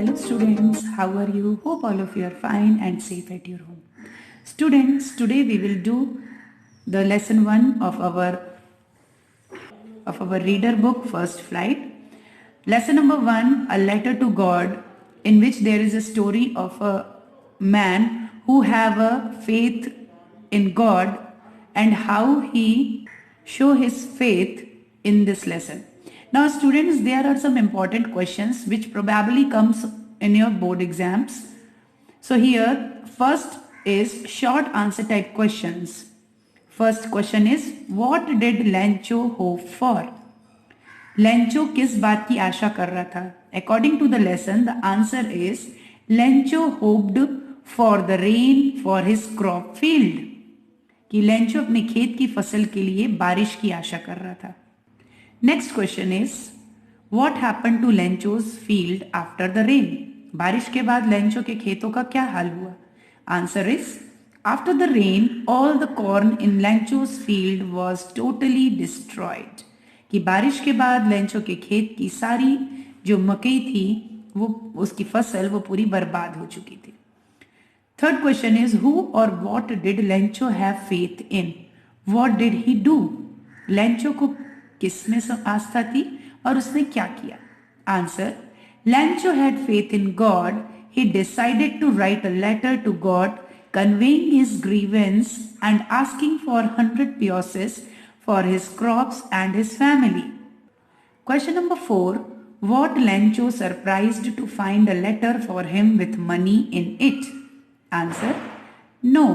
Hello students, how are you? Hope all of you are fine and safe at your home. Students, today we will do the lesson 1 of our reader book First Flight. Lesson number 1, A Letter to God, in which there is a story of a man who have a faith in God and how he show his faith in this lesson. Now students, there are some important questions which probably comes in your board exams. So here first is short answer type questions. First question is, what did Lencho hope for? Lencho किस बात की आशा कर रहा था? According to the lesson, the answer is Lencho hoped for the rain for his crop field. कि Lencho अपने खेत की फसल के लिए बारिश की आशा कर रहा था. Next question is, what happened to Lencho's field after the rain? बारिश के बाद लेंचो के खेतों का क्या हाल हुआ? Answer is, after the rain, all the corn in Lencho's field was totally destroyed. कि बारिश के बाद लेंचो के खेत की सारी जो मकई थी वो उसकी फसल वो पूरी बर्बाद हो चुकी थी. थर्ड क्वेश्चन इज, हु और what did Lencho have faith in? What did he do? Lencho को किस में आस्था थी और उसने क्या किया? Answer, Lencho had faith in God. He decided to write a letter to God conveying his grievance and asking for 100 pesos for his crops and his family. Question number 4. What Lencho surprised to find a letter for him with money in it? Answer, no.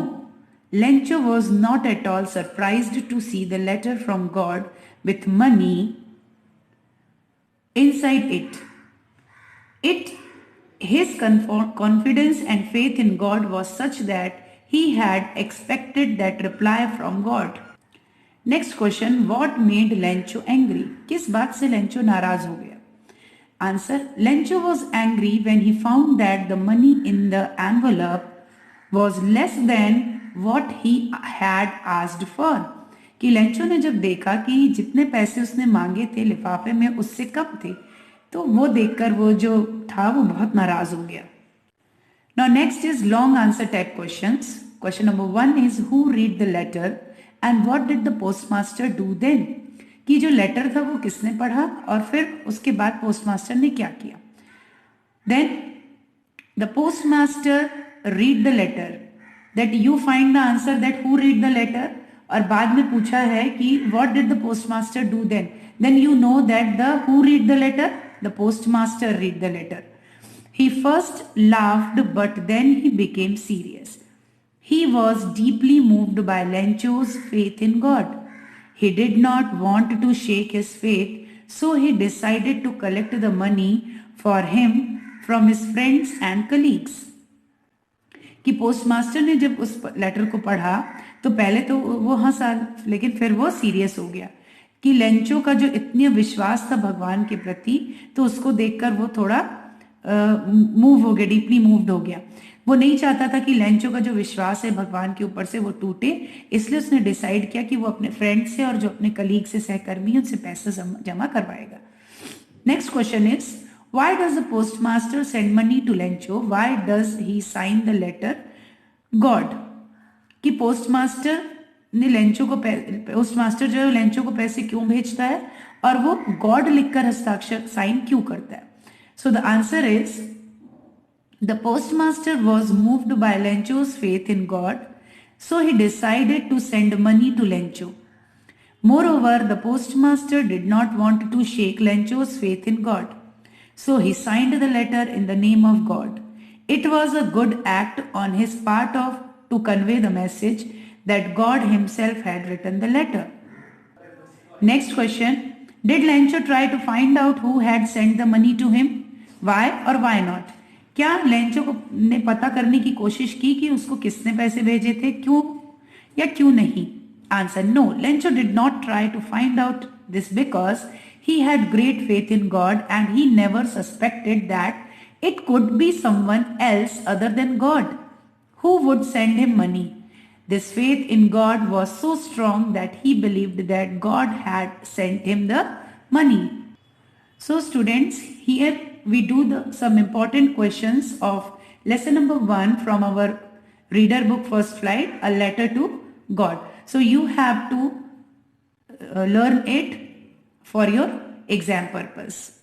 Lencho was not at all surprised to see the letter from God with money inside it. His confidence and faith in God was such that he had expected that reply from God. Next question, what made Lencho angry? किस बात से Lencho नाराज हो गया? Answer, Lencho was angry when he found that the money in the envelope was less than what he had asked for. कि Lencho ने जब देखा कि जितने पैसे उसने मांगे थे लिफाफे में उससे कम थे, तो वो देखकर वो जो था वो बहुत नाराज हो गया. Now next is long answer type questions. Question number 1 is, who read the letter and what did the postmaster do then? कि जो लेटर था वो किसने पढ़ा और फिर उसके बाद पोस्टमास्टर ने क्या किया? Then the postmaster read the letter. That you find the answer that who read the letter, और बाद में पूछा है कि what did the postmaster do then? Then you know that the who read the letter? The postmaster read the letter. He first laughed but then he became serious. He was deeply moved by Lencho's faith in God. He did not want to shake his faith, so he decided to collect the money for him from his friends and colleagues. कि postmaster ने जब उस letter को पढ़ा तो पहले तो वो हंसा, लेकिन फिर वो सीरियस हो गया कि लेंचो का जो इतना विश्वास था भगवान के प्रति, तो उसको देखकर वो थोड़ा मूव हो गया, डीपली मूव्ड हो गया. वो नहीं चाहता था कि लेंचो का जो विश्वास है भगवान के ऊपर से वो टूटे, इसलिए उसने डिसाइड किया कि वो अपने फ्रेंड से और जो अपने कलीग से सहकर्मी है उनसे पैसा जमा करवाएगा. Next question is, why does the postmaster send money to Lencho? Why does he sign the letter God? कि पोस्टमास्टर ने लेंचो को पोस्टमास्टर जो है लेंचो को पैसे क्यों भेजता है और वो गॉड लिखकर हस्ताक्षर साइन क्यों करता है? So the answer is, the postmaster was moved by Lencho's faith in God, so he decided to send money to Lencho. Moreover, the postmaster did not want to shake Lencho's faith in God, so he signed the letter in the name of God. It was a good act on his part to convey the message that God himself had written the letter. Next question, did Lencho try to find out who had sent the money to him? Why or why not? क्या Lencho ने पता करने की कोशिश की कि उसको किसने पैसे भेजे थे, क्यों या क्यों नहीं? Answer, no. Lencho did not try to find out this because he had great faith in God and he never suspected that it could be someone else other than God who would send him money. This faith in God was so strong that he believed that God had sent him the money. So students, here we do some important questions of lesson number 1 from our reader book First Flight, A Letter to God. So you have to learn it for your exam purpose.